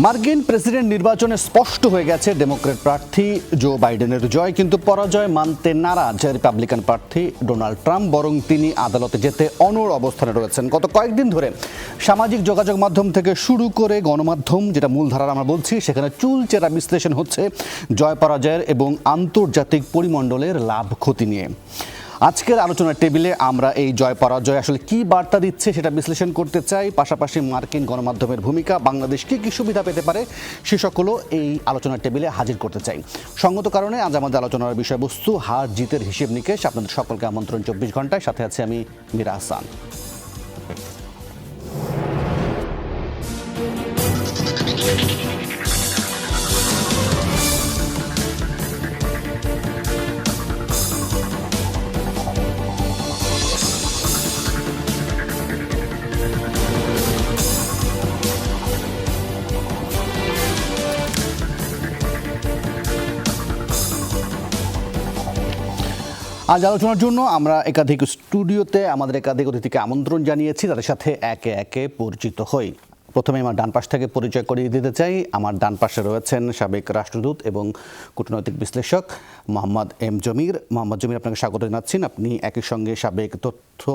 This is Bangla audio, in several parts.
মার্কিন প্রেসিডেন্ট নির্বাচনে স্পষ্ট হয়ে গেছে ডেমোক্র্যাট প্রার্থী জো বাইডেনের জয়, কিন্তু পরাজয় মানতে নারাজ রিপাবলিকান প্রার্থী ডোনাল্ড ট্রাম্প। বরং তিনি আদালতে যেতে অনড় অবস্থানে রয়েছেন। গত কয়েকদিন ধরে সামাজিক যোগাযোগ মাধ্যম থেকে শুরু করে গণমাধ্যম, যেটা মূলধারার আমরা বলছি, সেখানে চুলচেরা বিশ্লেষণ হচ্ছে জয় পরাজয়ের এবং আন্তর্জাতিক পরিমণ্ডলের লাভ ক্ষতি নিয়ে। আজকের আলোচনার টেবিলে আমরা এই জয় পরাজয় আসলে কি বার্তা দিচ্ছে সেটা বিশ্লেষণ করতে চাই। পাশাপাশি মার্কিন গণমাধ্যমের ভূমিকা, বাংলাদেশ কি সুবিধা পেতে পারে, সে সকলও এই আলোচনার টেবিলে হাজির করতে চাই। সঙ্গত কারণে আজ আমাদের আলোচনার বিষয়বস্তু হার জিতের হিসেব নিকেশ। আপনাদের সকলকে আমন্ত্রণ 24 ঘন্টায়। সাথে আছে আমি মীরা হাসান। আজ আলোচনার জন্য আমরা একাধিক স্টুডিওতে আমাদের একাধিক অতিথিকে আমন্ত্রণ জানিয়েছি, তাদের সাথে একে একে পরিচিত হই। প্রথমে আমার ডান পাশ থেকে পরিচয় করিয়ে দিতে চাই। আমার ডান পাশে রয়েছেন সাবেক রাষ্ট্রদূত এবং কূটনৈতিক বিশ্লেষক মোহাম্মদ এম জমির। মোহাম্মদ জমির, আপনাকে স্বাগত জানাচ্ছেন। আপনি একই সঙ্গে সাবেক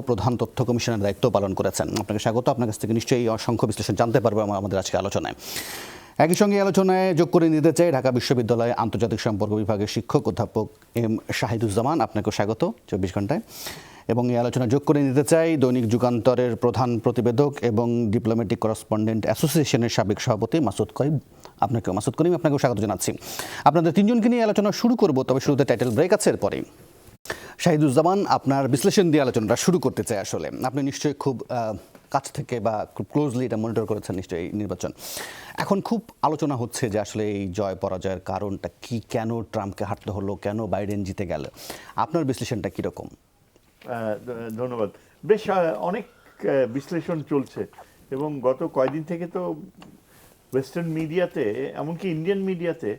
প্রধান তথ্য কমিশনের দায়িত্ব পালন করেছেন। আপনাকে স্বাগত। আপনার কাছ থেকে নিশ্চয়ই অসংখ্য বিশ্লেষণ জানতে পারবো আমাদের আজকে আলোচনায়। একই সঙ্গে আলোচনায় যোগ করে নিতে চাই ঢাকা বিশ্ববিদ্যালয়ে আন্তর্জাতিক সম্পর্ক বিভাগের শিক্ষক অধ্যাপক এম শাহিদুজ্জামান। আপনাকেও স্বাগত 24 ঘন্টায়। এবং এই আলোচনা যোগ করে নিতে চাই দৈনিক যুগান্তরের প্রধান প্রতিবেদক এবং ডিপ্লোম্যাটিক করেসপন্ডেন্ট অ্যাসোসিয়েশনের সাবেক সভাপতি মাসুদ করিম। মাসুদ করিম, আপনাকেও স্বাগত জানাচ্ছি। আপনাদের তিনজনকে নিয়ে আলোচনা শুরু করব, তবে শুরুতে টাইটেল ব্রেক আছে। এরপরেই শাহিদুজ্জামান, আপনার বিশ্লেষণ দিয়ে আলোচনাটা শুরু করতে চাই। আসলে আপনি নিশ্চয়ই খুব কাছ থেকে বা খুব ক্লোজলি এটা মনিটর করেছেন নিশ্চয়ই এই নির্বাচন। এখন খুব আলোচনা হচ্ছে যে আসলে এই জয় পরাজয়ের কারণটা কি, কেন ট্রাম্পকে হারতে হলো, কেন বাইডেন জিতে গেল। আপনার বিশ্লেষণটা কীরকম? ধন্যবাদ। বেশ অনেক বিশ্লেষণ চলছে এবং গত কয়েকদিন থেকে তো ওয়েস্টার্ন মিডিয়াতে, এমনকি ইন্ডিয়ান মিডিয়াতে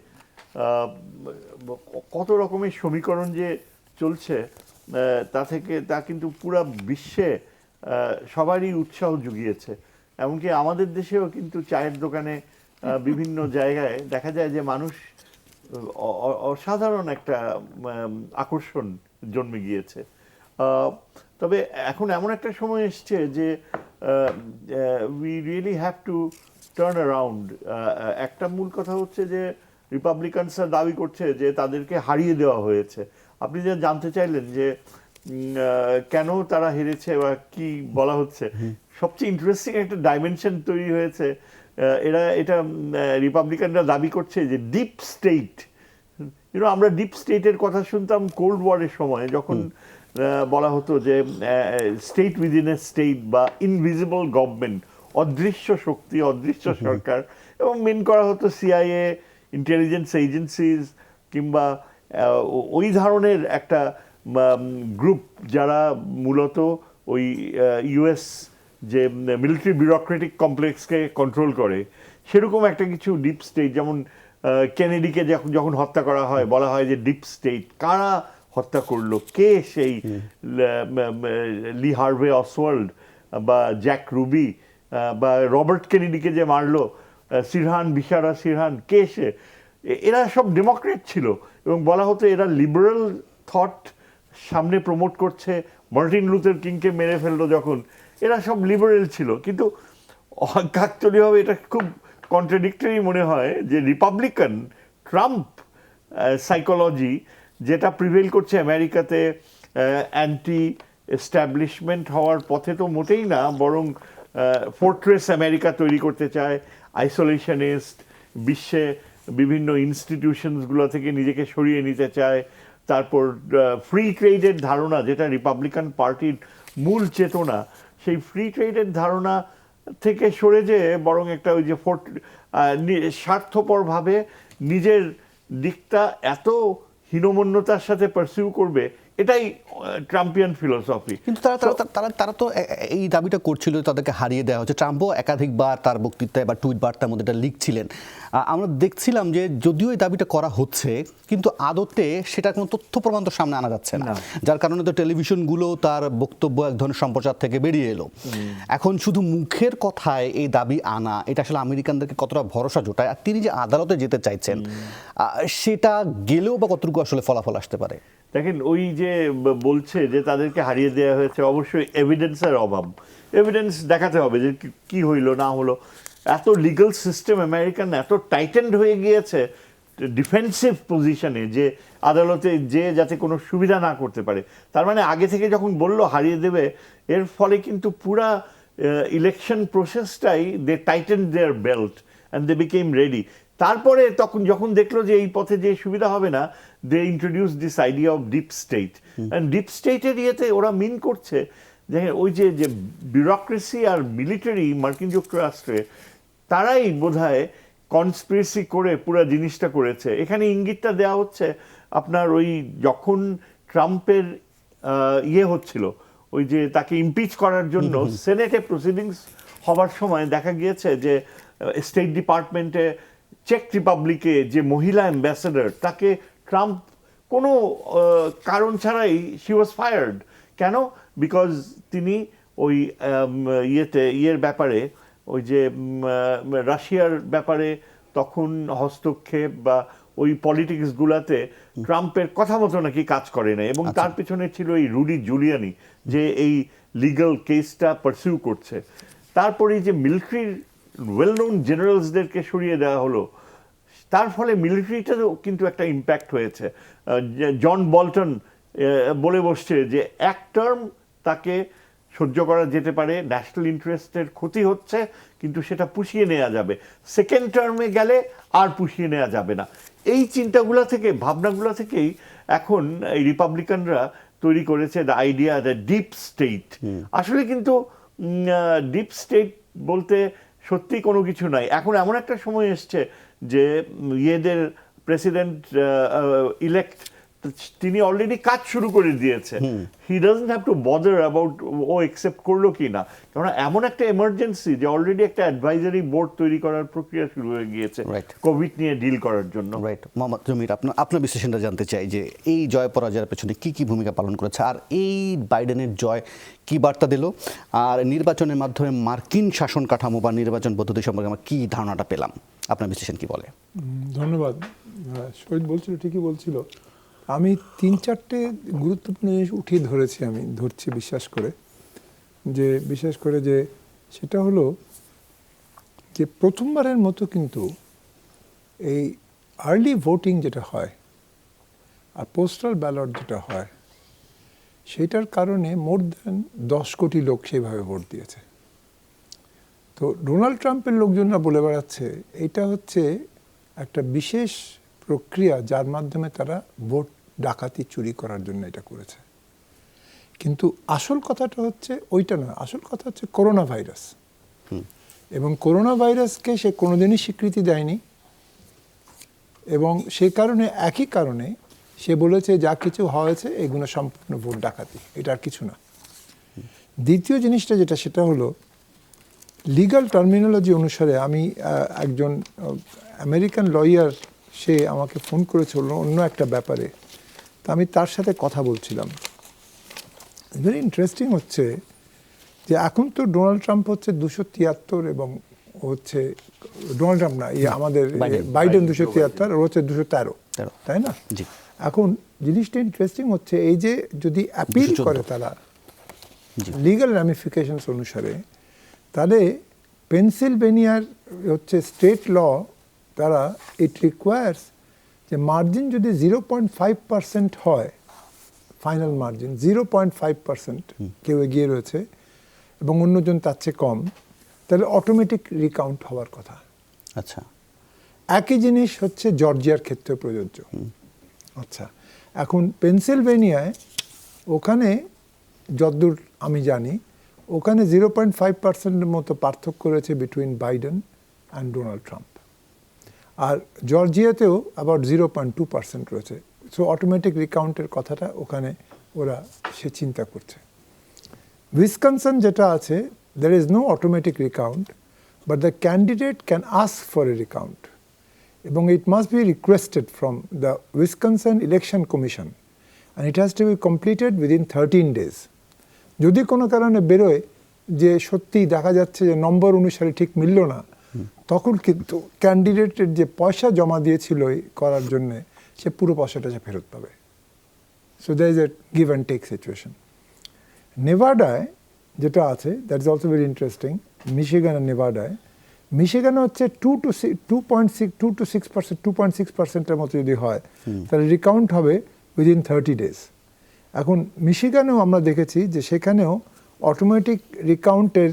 কত রকমের সমীকরণ যে চলছে তা কিন্তু পুরা বিশ্বে সবারই উৎসাহ জুগিয়েছে। এমনকি আমাদের দেশেও কিন্তু চায়ের দোকানে বিভিন্ন জায়গায় দেখা যায় যে মানুষ অসাধারণ একটা আকর্ষণ জন্মে গিয়েছে। তবে এখন এমন একটা সময় এসছে যে we really have to turn around. একটা মূল কথা হচ্ছে যে রিপাবলিকানসরা দাবি করছে যে তাদেরকে হারিয়ে দেওয়া হয়েছে। আপনি যে জানতে চাইলেন যে কেন তারা হেরেছে বা কি বলা হচ্ছে, সবচেয়ে ইন্টারেস্টিং একটা ডাইমেনশন তৈরি হয়েছে। এটা রিপাবলিকানরা দাবি করছে যে ডিপ স্টেট, আমরা ডিপ স্টেটের কথা শুনতাম কোল্ড ওয়ারের সময়, যখন বলা হতো যে স্টেট উইদিন এ স্টেট বা ইনভিজিবল গভর্নমেন্ট, অদৃশ্য শক্তি, অদৃশ্য সরকার, এবং মেন করা হতো সিআইএ, ইন্টেলিজেন্স এজেন্সিজ কিংবা ওই ধরনের একটা গ্রুপ যারা মূলত ওই ইউএস যে মিলিটারি বিউরোক্রেটিক কমপ্লেক্সকে কন্ট্রোল করে, সেরকম একটা কিছু ডিপ স্টেট। যেমন কেনেডিকে যখন হত্যা করা হয়, বলা হয় যে ডিপ স্টেট। কারা হত্যা করলো, কে সেই লি হার্ভে অসওয়াল্ড বা জ্যাক রুবি বা রবার্ট কেনেডিকে যে মারলো, বিশারা সিরহান, কে সে? এরা সব ডেমোক্রেট ছিল এবং বলা হতো এরা লিবারেল থট সামনে প্রমোট করছে। মার্টিন লুথার কিংকে মেরে ফেললো যখন, এরা সব লিবারেল ছিল। কিন্তু কাকতালীয়ভাবে এটা খুব কন্ট্রাডিক্টরি মনে হয় যে রিপাবলিকান ট্রাম্প সাইকোলজি যেটা প্রিভেল করছে আমেরিকাতে, অ্যান্টি এস্টাবলিশমেন্ট হওয়ার পথে তো মোটেই না, বরং ফোর্ট্রেস আমেরিকা তৈরি করতে চায়, আইসোলেশনিস্ট, বিশ্বে বিভিন্ন ইনস্টিটিউশনসগুলো থেকে নিজেকে সরিয়ে নিতে চায়। তারপর ফ্রি ট্রেডের ধারণা, যেটা রিপাবলিকান পার্টির মূল চেতনা, সেই ফ্রি ট্রেডের ধারণা থেকে সরে যেয়ে বরং একটা ওই যে স্বার্থপরভাবে নিজের দিকটা এত হীনমন্যতার সাথে পারসিউ করবে, এটাই ট্রাম্পিয়ান ফিলোসফি। কিন্তু তারা তো এই দাবিটা করছিল, তাদেরকে হারিয়ে দেওয়া হচ্ছে। ট্রাম্পও একাধিকবার তার বক্তৃতায় বা টুইট বার্তার মধ্যে এটা লিখছিলেন। আমরা দেখছিলাম যে যদিও এই দাবিটা করা হচ্ছে, কিন্তু আদতে সেটা কোনো তথ্য প্রমাণ তো সামনে আনা যাচ্ছে না, যার কারণে তো টেলিভিশনগুলো তার বক্তব্য এক ধরনের সম্প্রচার থেকে বেরিয়ে এলো। এখন শুধু মুখের কথায় এই দাবি আনা, এটা আসলে আমেরিকানদেরকে কতটা ভরসা জোটায়? আর তিনি যে আদালতে যেতে চাইছেন, সেটা গেলেও বা কতটুকু আসলে ফলাফল আসতে পারে? দেখেন, ওই যে বলছে যে তাদেরকে হারিয়ে দেওয়া হয়েছে, অবশ্যই এভিডেন্সের অভাব। এভিডেন্স দেখাতে হবে যে কি হইলো না হলো। এত লিগাল সিস্টেম আমেরিকান এত টাইটেন্ড হয়ে গিয়েছে ডিফেন্সিভ পজিশনে, যে আদালতে যে যাতে কোনো সুবিধা না করতে পারে। তার মানে আগে থেকে যখন বললো হারিয়ে দেবে, এর ফলে কিন্তু পুরা ইলেকশন প্রসেসটাই they tighten their belt and they became ready. তারপরে তখন যখন দেখলো যে এই পথে যে সুবিধা হবে না, they introduce this idea of deep state. And deep স্টেটের ইয়েতে ওরা মিন করছে যে ওই যে বিউরোক্রেসি আর মিলিটারি মার্কিন যুক্তরাষ্ট্রে, তারাই বোধহয় কনস্পিরেসি করে পুরো জিনিসটা করেছে। এখানে ইঙ্গিতটা দেওয়া হচ্ছে আপনার ওই যখন ট্রাম্পের ইয়ে হচ্ছিল, ওই যে তাকে ইমপিচ করার জন্য সেনেটে প্রসিডিংস হবার সময় দেখা গিয়েছে যে স্টেট ডিপার্টমেন্টে চেক রিপাবলিকে যে মহিলা অ্যাম্বাসেডর, তাকে ট্রাম্প কোনো কারণ ছাড়াই শি ওয়াজ ফায়ার্ড। কেন? বিকজ তিনি ওই ইয়ের ব্যাপারে, ওই যে রাশিয়ার ব্যাপারে তখন হস্তক্ষেপ বা ওই পলিটিক্সগুলাতে ট্রাম্পের কথা মতো নাকি কাজ করে না, এবং তার পেছনে ছিল এই রুডি জুলিয়ানি যে এই লিগ্যাল কেসটা পারসিউ করছে। তারপরে যে মিলিটারির ওয়েল নোন জেনারেলসদেরকে সরিয়ে দেওয়া হলো, তার ফলে মিলিটারিটারও কিন্তু একটা ইম্প্যাক্ট হয়েছে। জন বল্টন বলে বসছে যে এক টার্ম তাকে সহ্য করা যেতে পারে, ন্যাশনাল ইন্টারেস্টের ক্ষতি হচ্ছে, কিন্তু সেটা পুষিয়ে নেওয়া যাবে। সেকেন্ড টার্মে গেলে আর পুষিয়ে নেওয়া যাবে না। এই চিন্তাগুলো থেকে, ভাবনাগুলো থেকেই এখন এই রিপাবলিকানরা তৈরি করেছে the idea the deep state. আসলে কিন্তু ডিপ স্টেট বলতে সত্যি কোনো কিছু নাই। এখন এমন একটা সময় এসছে যে ইয়েদের প্রেসিডেন্ট ইলেক্ট, তিনি অলরেডি কাজ শুরু করে দিয়েছে। He doesn't have to bother about ও একসেপ্ট করলো কি না, কারণ এমন একটা এমার্জেন্সি যে অলরেডি একটা অ্যাডভাইজারি বোর্ড তৈরি করার প্রক্রিয়া শুরু হয়ে গিয়েছে কোভিড নিয়ে ডিল করার জন্য। রাইট। মোহাম্মদ জমির, আপনার বিশ্লেষণটা জানতে চাই যে এই জয় পরাজয়ের পেছনে কি কি ভূমিকা পালন করেছে, আর এই বাইডেনের জয় কি বার্তা দিল, আর নির্বাচনের মাধ্যমে মার্কিন শাসন কাঠামো বা নির্বাচন পদ্ধতি সম্পর্কে আমরা কি ধারণাটা পেলাম? আপনার বিশ্লেষণ কি বলে? ধন্যবাদ। শহীদ বলছিল, ঠিকই বলছিল। আমি 3-4টে গুরুত্বপূর্ণ জিনিস উঠিয়ে ধরছি বিশেষ করে যে সেটা হলো যে প্রথমবারের মতো কিন্তু এই আর্লি ভোটিং যেটা হয় আর পোস্টাল ব্যালট যেটা হয়, সেটার কারণে মোর দ্যান 10 কোটি লোক সেইভাবে ভোট দিয়েছে। তো ডোনাল্ড ট্রাম্পের লোকজনরা বলে বেড়াচ্ছে এটা হচ্ছে একটা বিশেষ প্রক্রিয়া যার মাধ্যমে তারা ভোট ডাকাতি চুরি করার জন্য এটা করেছে। কিন্তু আসল কথাটা হচ্ছে ওইটা নয়, আসল কথা হচ্ছে করোনা ভাইরাস। এবং করোনা ভাইরাসকে সে কোনোদিনই স্বীকৃতি দেয়নি, এবং সেই কারণে একই কারণে সে বলেছে যা কিছু হয়েছে এগুলো সম্পূর্ণ ভোট ডাকাতি, এটা আর কিছু না। দ্বিতীয় জিনিসটা যেটা, সেটা হলো লিগ্যাল টার্মিনোলজি অনুসারে আমি একজন আমেরিকান লয়ার, সে আমাকে ফোন করেছিল অন্য একটা ব্যাপারে, তা আমি তার সাথে কথা বলছিলাম। ভেরি ইন্টারেস্টিং হচ্ছে যে এখন তো ডোনাল্ড ট্রাম্প হচ্ছে 273 এবং হচ্ছে ডোনাল্ড ট্রাম্প না, আমাদের বাইডেন 273 আর হচ্ছে 213, তাই না? এখন জিনিসটা ইন্টারেস্টিং হচ্ছে এই যে যদি অ্যাপিল করে তারা লিগ্যাল র্যামিফিকেশনস অনুসারে, তাহলে পেনসিলভেনিয়ার হচ্ছে স্টেট ল, তারা ইট রিকোয়ার্স যে মার্জিন যদি 0.5% হয়, ফাইনাল মার্জিন 0.5% কেউ এগিয়ে রয়েছে এবং অন্যজন তার চেয়ে কম, তাহলে অটোমেটিক রিকাউন্ট হওয়ার কথা। আচ্ছা, একই জিনিস হচ্ছে জর্জিয়ার ক্ষেত্রে প্রযোজ্য। আচ্ছা, এখন পেনসিলভেনিয়ায় ওখানে যতদূর আমি জানি ওখানে 0.5%-এর মতো পার্থক্য রয়েছে between Biden and Donald Trump, আর জর্জিয়াতেও আবার 0.2% রয়েছে। সো অটোমেটিক রিকাউন্টের কথাটা ওখানে ওরা সে চিন্তা করছে। উইসকনসিন যেটা আছে, there is no automatic recount, but the candidate can ask for a recount. এবং it must be requested from the Wisconsin Election Commission and it has to be completed within 13 days. যদি কোনো কারণে বেরোয় যে সত্যি দেখা যাচ্ছে যে নম্বর অনুসারে ঠিক মিলল না, তখন কিন্তু ক্যান্ডিডেটের যে পয়সা জমা দিয়েছিল এই করার জন্যে সে পুরো পয়সাটা সে ফেরত পাবে। So there is a give and take situation. নেভাডায় যেটা আছে, that is also very interesting. Michigan আর নেভাডায়, মিশিগানে হচ্ছে 2.6% মতো যদি হয় তাহলে রিকাউন্ট হবে উইদিন 30 days। এখন মিশিগানেও আমরা দেখেছি যে সেখানেও অটোমেটিক রিকাউন্টের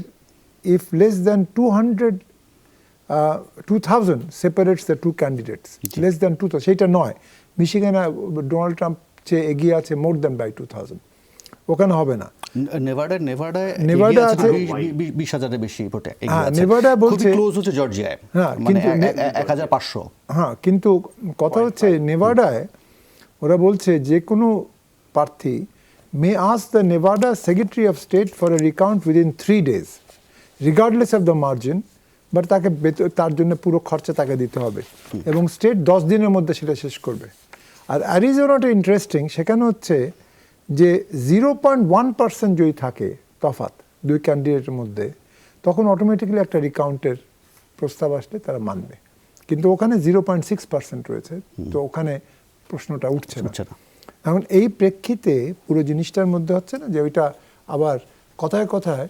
if less than 2000 separates the two candidates, less than 2000, সেটা নয়, মিশিগানে ডোনাল্ড ট্রাম্প চেয়ে এগিয়ে আছে মোর দ্যান বাই 2000, ওখানে হবে না। নেভাডা আছে 20,000-এর বেশি ভোটে এগিয়ে আছে। নেভাডা বলছে খুবই ক্লোজ হচ্ছে জর্জিয়ায়, হ্যাঁ, মানে কিন্তু 1500। হ্যাঁ, কিন্তু কথা হচ্ছে নেভাডায় ওরা বলছে যে কোনো প্রার্থী may ask the Nevada secretary of state for a recount within 3 days regardless of the margin, but তাকে তার জন্য পুরো খরচা তাকে দিতে হবে এবং স্টেট 10 দিনের মধ্যে সেটা শেষ করবে। আর অ্যারিজোনাটা ইন্টারেস্টিং, সেখানে হচ্ছে যে 0.1% যদি থাকে তফাৎ দুই ক্যান্ডিডেটের মধ্যে, তখন অটোমেটিক্যালি একটা রিকাউন্টের প্রস্তাব আসলে তারা মানবে, কিন্তু ওখানে 0.6% রয়েছে, তো ওখানে প্রশ্নটা উঠছে না। এখন এই প্রেক্ষিতে পুরো জিনিসটার মধ্যে হচ্ছে না যে ওইটা আবার কথায় কথায়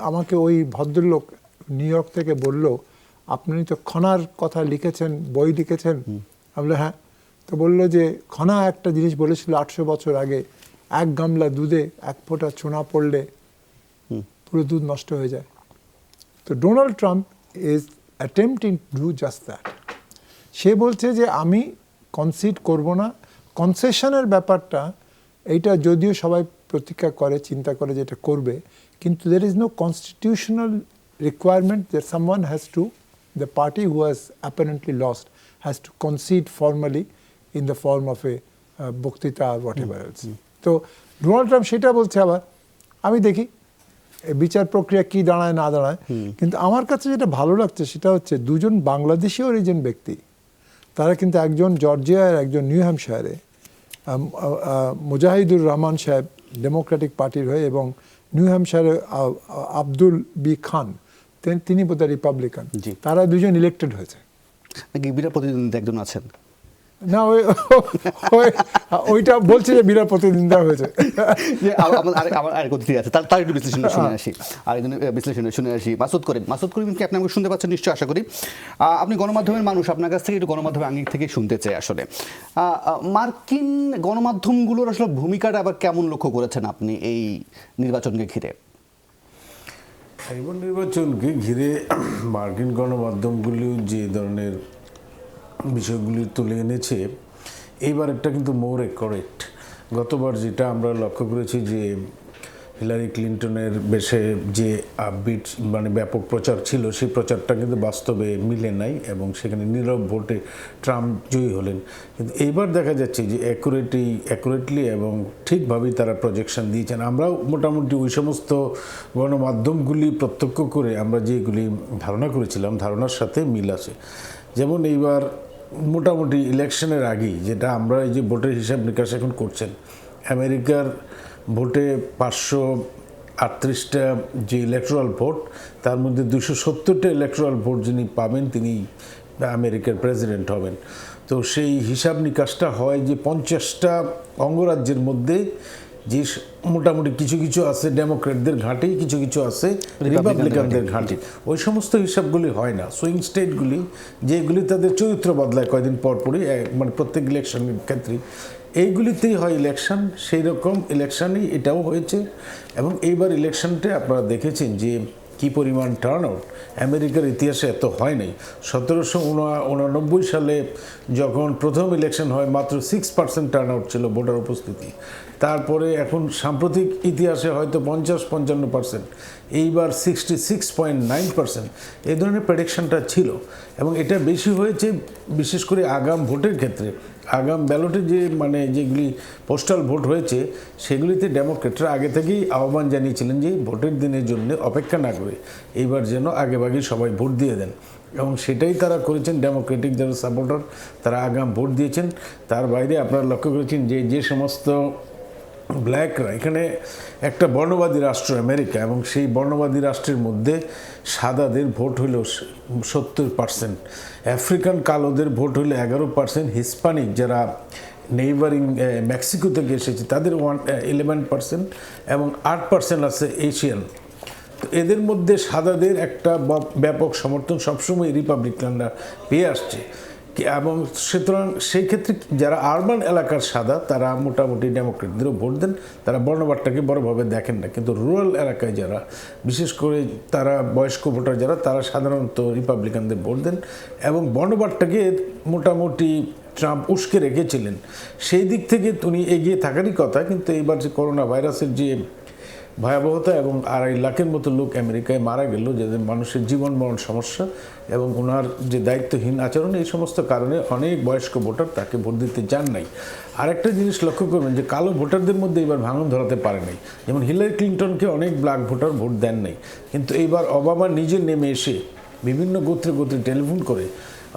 আমাকে ওই ভদ্রলোক নিউ ইয়র্ক থেকে বলল, আপনি তো খনার কথা লিখেছেন, বই লিখেছেন। আমি বললাম হ্যাঁ। তো বললো যে খনা একটা জিনিস বলেছিল 800 বছর আগে, এক গামলা দুধে 1 ফোঁটা চুনা পড়লে পুরো দুধ নষ্ট হয়ে যায়। তো Donald Trump is attempting to do just that. সে বলছে যে আমি কনসিড করব না, কনসেশনের ব্যাপারটা এইটা যদিও সবাই প্রতীক্ষা করে, চিন্তা করে যে এটা করবে, কিন্তু there is no constitutional requirement that someone has to, the party who has apparently lost has to concede formally in the form of a বক্তৃতা আর হোয়াট এভার এলস। তো ডোনাল্ড ট্রাম্প সেটা বলছে। আবার আমি দেখি বিচার প্রক্রিয়া কি দাঁড়ায় না দাঁড়ায়, কিন্তু আমার কাছে যেটা ভালো লাগছে সেটা হচ্ছে দুজন বাংলাদেশি অরিজিন ব্যক্তি, তারা কিন্তু একজন জর্জিয়ার, একজন নিউ হ্যাম্পশায়ারে, মুজাহিদুর রহমান সাহেব ডেমোক্রেটিক পার্টির হয়ে, এবং নিউ হ্যাম্পশায়ারে আব্দুল বি খান, তিনি বোধহয় রিপাবলিকান, তারা দুজন ইলেক্টেড হয়েছে। নাকি বিরাট প্রতিদ্বন্দ্বী একজন আছেন? না, ওইটা বলছে যে বিরাট প্রতিদ্বন্দ্বিতা হয়েছে। আমার আরেক অতিথি আছে, তার একটু বিশ্লেষণ শুনে আসি, আরেকজনের বিশ্লেষণ শুনে আসি। মাসুদ করিম কি আপনি আমাকে শুনতে পাচ্ছেন? নিশ্চয়ই, আশা করি। আপনি গণমাধ্যমের মানুষ, আপনার কাছ থেকে একটু গণমাধ্যমের আঙ্গিক থেকে শুনতে চাই আসলে মার্কিন গণমাধ্যমগুলোর আসলে ভূমিকাটা আবার কেমন লক্ষ্য করেছেন আপনি এই নির্বাচনকে ঘিরে? এবার নির্বাচনকে ঘিরে মার্কিন গণমাধ্যমগুলি যে ধরনের বিষয়গুলি তুলে এনেছে, এইবার একটা কিন্তু মোর করেক্ট। গতবার যেটা আমরা লক্ষ্য করেছি যে হিলারি ক্লিন্টনের বেশে যে আপবিট মানে ব্যাপক প্রচার ছিল, সেই প্রচারটা কিন্তু বাস্তবে মিলে নাই এবং সেখানে নীরব ভোটে ট্রাম্প জয়ী হলেন। কিন্তু এইবার দেখা যাচ্ছে যে অ্যাকুরেটলি এবং ঠিকভাবেই তারা প্রজেকশন দিয়েছেন। আমরাও মোটামুটি ওই সমস্ত গণমাধ্যমগুলি প্রত্যক্ষ করে আমরা যেগুলি ধারণা করেছিলাম, ধারণার সাথে মিল আছে। যেমন এইবার মোটামুটি ইলেকশনের আগেই যেটা আমরা এই যে ভোটের হিসাব নিকাশ এখন করছেন, আমেরিকার ভোটে 538টা যে ইলেকট্রাল ভোট, তার মধ্যে 270টা ইলেকট্রাল ভোট যিনি পাবেন তিনি আমেরিকার প্রেসিডেন্ট হবেন। তো সেই হিসাব নিকাশটা হয় যে 50টা অঙ্গরাজ্যের মধ্যে যে মোটামুটি কিছু কিছু আছে ডেমোক্রেটদের ঘাঁটি, কিছু কিছু আছে রিপাবলিকানদের ঘাঁটি, ওই সমস্ত হিসাবগুলি হয় না। সুইং স্টেটগুলি যেগুলি তাদের চরিত্র বদলায় কয়দিন পর পরই, মানে প্রত্যেক ইলেকশনের ক্ষেত্রেই এইগুলিতেই হয় ইলেকশন, সেই রকম ইলেকশনই এটাও হয়েছে। এবং এইবার ইলেকশনটা আপনারা দেখেছেন যে কী পরিমাণ টার্ন আউট আমেরিকার ইতিহাসে এত হয় নাই। 1789 সালে যখন প্রথম ইলেকশন হয় মাত্র 6% টার্ন আউট ছিল ভোটার উপস্থিতি, তারপরে এখন সাম্প্রতিক ইতিহাসে হয়তো 50-55%, এইবার 66.9%, এই ধরনের প্রেডিকশনটা ছিল। এবং এটা বেশি হয়েছে বিশেষ করে আগাম ভোটের ক্ষেত্রে। আগাম ব্যালটে যে মানে যেগুলি পোস্টাল ভোট হয়েছে সেগুলিতে ডেমোক্রেটরা আগে থেকেই আহ্বান জানিয়েছিলেন যে ভোটের দিনের জন্য অপেক্ষা না করে এইবার যেন আগেভাগে সবাই ভোট দিয়ে দেন, এবং সেটাই তারা করেছেন। ডেমোক্রেটিক যারা সাপোর্টার তারা আগাম ভোট দিয়েছেন। তার বাইরে আপনারা লক্ষ্য করেছেন যে যে সমস্ত ব্ল্যাকরা, এখানে একটা বর্ণবাদী রাষ্ট্র আমেরিকা, এবং সেই বর্ণবাদী রাষ্ট্রের মধ্যে সাদাদের ভোট হইল 70%, আফ্রিকান কালোদের ভোট হইল 11%, হিসপ্যানিক যারা নেইবারিং মেক্সিকো থেকে এসেছে তাদের 11%, এবং 8% আছে এশিয়ান। তো এদের মধ্যে সাদাদের একটা ব্যাপক সমর্থন সবসময় রিপাবলিকানরা পেয়ে আসছে। এবং সুতরাং সেই ক্ষেত্রে যারা আরবান এলাকার সাদা তারা মোটামুটি ডেমোক্রেটদেরও ভোট দেন, তারা বর্ণবাদটাকে বড়ভাবে দেখেন না। কিন্তু রুরাল এলাকায় যারা, বিশেষ করে তারা বয়স্ক ভোটার যারা, তারা সাধারণত রিপাবলিকানদের ভোট দেন, এবং বর্ণবাদটাকে মোটামুটি ট্রাম্প উস্কে রেখেছিলেন। সেই দিক থেকে উনি এগিয়ে থাকারই কথা। কিন্তু এইবার যে করোনা ভাইরাসের যে ভয়াবহতা এবং 2.5 লাখের মতো লোক আমেরিকায় মারা গেল, যাদের মানুষের জীবন মরণ সমস্যা এবং ওনার যে দায়িত্বহীন আচরণ, এই সমস্ত কারণে অনেক বয়স্ক ভোটার তাকে ভোট দিতে চান নাই। আরেকটা জিনিস লক্ষ্য করবেন যে কালো ভোটারদের মধ্যে এবার ভাঙন ধরাতে পারে নাই। যেমন হিলারি ক্লিন্টনকে অনেক ব্ল্যাক ভোটার ভোট দেন নাই, কিন্তু এইবার ওবামা নিজে নেমে এসে বিভিন্ন গোত্রে গোত্রে টেলিফোন করে,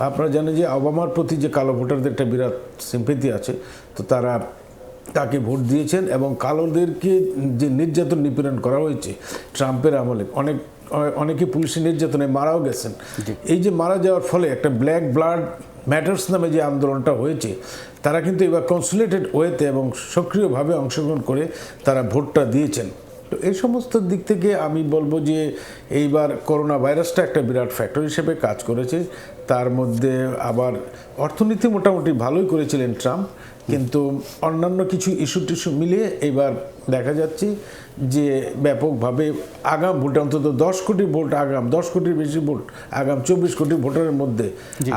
আপনারা জানেন যে ওবামার প্রতি যে কালো ভোটারদের একটা বিরাট সিম্পেথি আছে, তো তারা তাকে ভোট দিয়েছেন। এবং কালোদেরকে যে নির্যাতন নিপীড়ন করা হয়েছে ট্রাম্পের আমলে, অনেকে পুলিশের নির্যাতনে মারাও গেছেন। এই যে মারা যাওয়ার ফলে একটা ব্ল্যাক ব্লাড ম্যাটার্স নামে যে আন্দোলনটা হয়েছে, তারা কিন্তু এবার কনসুলেটেড ওয়েতে এবং সক্রিয়ভাবে অংশগ্রহণ করে তারা ভোটটা দিয়েছেন। তো এই সমস্ত দিক থেকে আমি বলবো যে এইবার করোনা ভাইরাসটা একটা বিরাট ফ্যাক্টর হিসেবে কাজ করেছে। তার মধ্যে আবার অর্থনীতি মোটামুটি ভালোই করেছিলেন ট্রাম্প, কিন্তু অন্যান্য কিছু ইস্যু টিস্যু মিলিয়ে এবার দেখা যাচ্ছে যে ব্যাপকভাবে আগাম ভোট, অন্তত 10 কোটি ভোট আগাম, 10 কোটির বেশি ভোট আগাম, 24 কোটি ভোটারের মধ্যে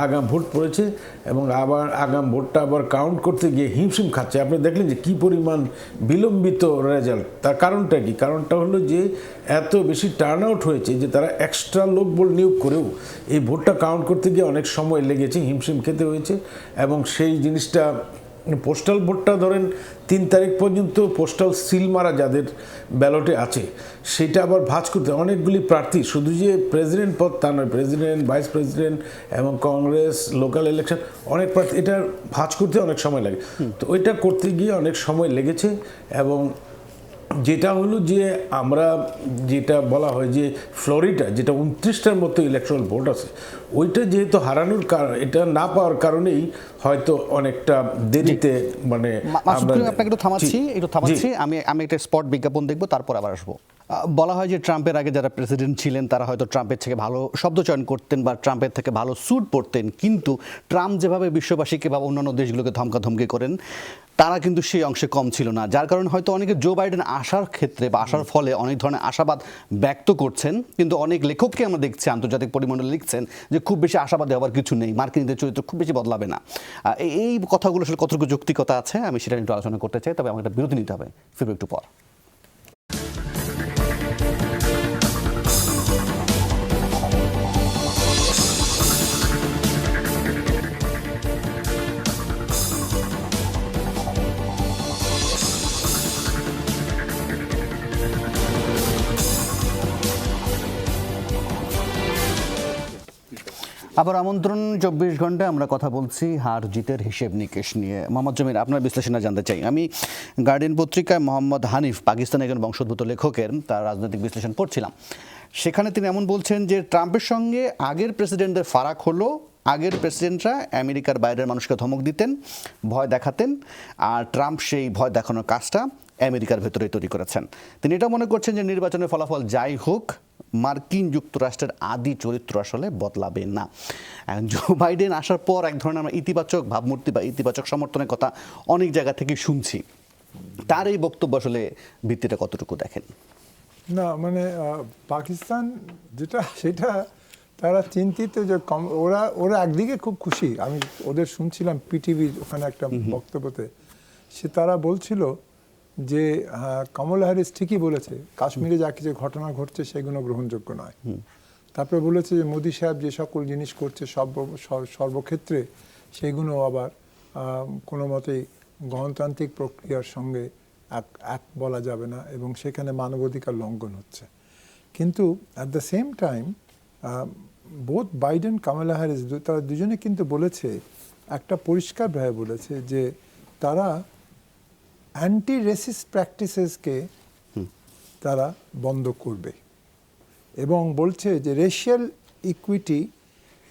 আগাম ভোট পড়েছে। এবং আবার আগাম ভোটটা আবার কাউন্ট করতে গিয়ে হিমশিম খাচ্ছে। আপনি দেখলেন যে কী পরিমাণ বিলম্বিত রেজাল্ট। তার কারণটা কি? কারণটা হলো যে এত বেশি টার্ন আউট হয়েছে যে তারা এক্সট্রা লোক বল নিয়োগ করেও এই ভোটটা কাউন্ট করতে গিয়ে অনেক সময় লেগেছে, হিমশিম খেতে হয়েছে। এবং সেই জিনিসটা পোস্টাল ভোটটা ধরেন 3 তারিখ পর্যন্ত পোস্টাল সিল মারা যাদের ব্যালটে আছে সেটা আবার ভাঁজ করতে অনেকগুলি প্রার্থী, শুধু যে প্রেসিডেন্ট পদ তা নয়, প্রেসিডেন্ট, ভাইস প্রেসিডেন্ট এবং কংগ্রেস, লোকাল ইলেকশন, অনেক প্রার্থী, এটা ভাঁজ করতে অনেক সময় লাগে। তো ওইটা করতে গিয়ে অনেক সময় লেগেছে। এবং যেটা হলো যে আমরা যেটা বলা হয় যে ফ্লোরিডা, যেটা 29টার মতো ইলেকট্রাল ভোট আছে, ওইটা যেহেতু হারানোর কারণ, এটা না পাওয়ার কারণেই হয়তো অনেকটা দেরিতে মানে আপনাকে একটু থামাচ্ছি। আমি একটা স্পট বিজ্ঞাপন দেখবো, তারপর আবার আসবো। বলা হয় যে ট্রাম্পের আগে যারা প্রেসিডেন্ট ছিলেন তারা হয়তো ট্রাম্পের থেকে ভালো শব্দ চয়ন করতেন বা ট্রাম্পের থেকে ভালো স্যুট পরতেন, কিন্তু ট্রাম্প যেভাবে বিশ্ববাসীকে বা অন্যান্য দেশগুলোকে ধমকাধমকি করেন তারা কিন্তু সেই অংশে কম ছিল না। যার কারণে হয়তো অনেকে জো বাইডেন আসার ক্ষেত্রে বা আসার ফলে অনেক ধরনের আশাবাদ ব্যক্ত করছেন, কিন্তু অনেক লেখককে আমরা দেখছি আন্তর্জাতিক পরিমণ্ডলে লিখছেন যে খুব বেশি আশাবাদী হওয়ার কিছু নেই, মার্কিনীদের চরিত্র খুব বেশি বদলাবে না। এই কথাগুলো আসলে কতটুকু যৌক্তিকতা আছে আমি সেটা একটু আলোচনা করতে চাই, তবে আমাকে একটা বিরতি নিতে হবে, ফিরবো একটু পর। আবার আমন্ত্রণ 24 ঘন্টা, আমরা কথা বলছি হার জিতের হিসেব নিকেশ নিয়ে। মোহাম্মদ জমির, আপনার বিশ্লেষণ জানতে চাই। আমি গার্ডিয়ান পত্রিকায় মোহাম্মদ হানিফ, পাকিস্তানের একজন বংশোদ্ভূত লেখকের তার রাজনৈতিক বিশ্লেষণ পড়ছিলাম। সেখানে তিনি এমন বলছেন যে ট্রাম্পের সঙ্গে আগের প্রেসিডেন্টদের ফারাক হলো, আগের প্রেসিডেন্টরা আমেরিকার বাইরের মানুষকে ধমক দিতেন, ভয় দেখাতেন, আর ট্রাম্প সেই ভয় দেখানোর কাজটা আমেরিকার ভেতরে তৈরি করেছেন। তিনি এটা মনে করছেন যে নির্বাচনের ফলাফল যাই হোক, মার্কিন যুক্তরাষ্ট্রের আদি চরিত্র আসলে বদলাবে না। জো বাইডেন আসার পর এক ধরনের আমরা ইতিবাচক ভাবমূর্তি বা ইতিবাচক সমর্থনের কথা অনেক জায়গা থেকে শুনছি। তার এই বক্তব্য আসলে ভিত্তিটা কতটুকু দেখেন? না মানে পাকিস্তান যেটা, সেটা তারা চিন্তিত যে ওরা একদিকে খুব খুশি। আমি ওদের শুনছিলাম পিটিভির ওখানে একটা বক্তব্যতে, তারা বলছিল যে কমলা হ্যারিস ঠিকই বলেছে কাশ্মীরে যা কিছু ঘটনা ঘটছে সেগুলো গ্রহণযোগ্য নয়। তারপরে বলেছে যে মোদি সাহেব যে সকল জিনিস করছে সর্বক্ষেত্রে সেগুলো আবার কোনো মতেই গণতান্ত্রিক প্রক্রিয়ার সঙ্গে এক বলা যাবে না এবং সেখানে মানবাধিকার লঙ্ঘন হচ্ছে। কিন্তু at the same time both Biden Kamala Harris তারা দুজনে কিন্তু বলেছে একটা পরিষ্কারভাবে বলেছে যে তারা অ্যান্টি রেসিস্ট প্র্যাকটিসেসকে তারা বন্ধ করবে এবং বলছে যে racial equity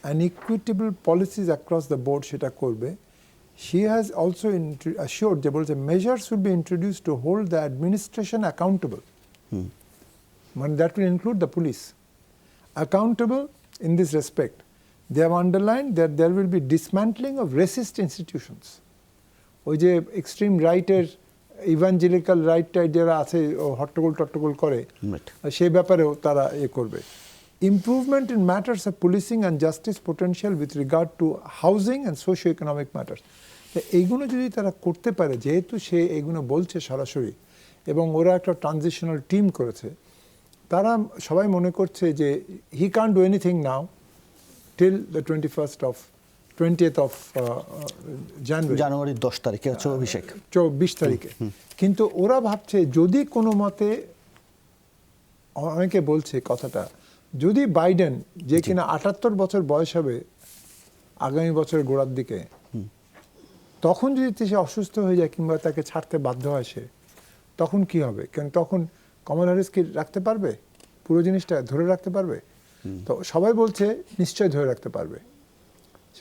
and equitable policies across the board সেটা করবে। She has also assured যে বলছে measures will be introduced to hold the administration accountable. And that will include the police. Accountable in this respect. They have underlined that there will be dismantling of racist institutions. ওই যে এক্সট্রিম রাইটের ইভাঞ্জেলিক্যাল রাইট টাইট যারা আছে হট্টগোল করে সেই ব্যাপারেও তারা করবে। Improvement in matters of policing and justice potential with regard to housing and socio-economic matters. এইগুলো যদি তারা করতে পারে, যেহেতু সে এইগুলো বলছে সরাসরি এবং ওরা একটা ট্রানজিশনাল টিম করেছে, তারা সবাই মনে করছে যে হি can't do anything now till the 20th of জানুয়ারির 10 তারিখে হচ্ছে অভিষেক, 20 তারিখে। কিন্তু ওরা ভাবছে যদি কোনো মতে, অনেকে বলছে কথাটা, যদি বাইডেন যে কিনা 78 বছর বয়স হবে আগামী বছরের গোড়ার দিকে, তখন যদি সে অসুস্থ হয়ে যায় কিংবা তাকে ছাড়তে বাধ্য হয় সে, তখন কি হবে? কারণ তখন কমলা হ্যারিস কি রাখতে পারবে? পুরো জিনিসটা ধরে রাখতে পারবে? তো সবাই বলছে নিশ্চয় ধরে রাখতে পারবে,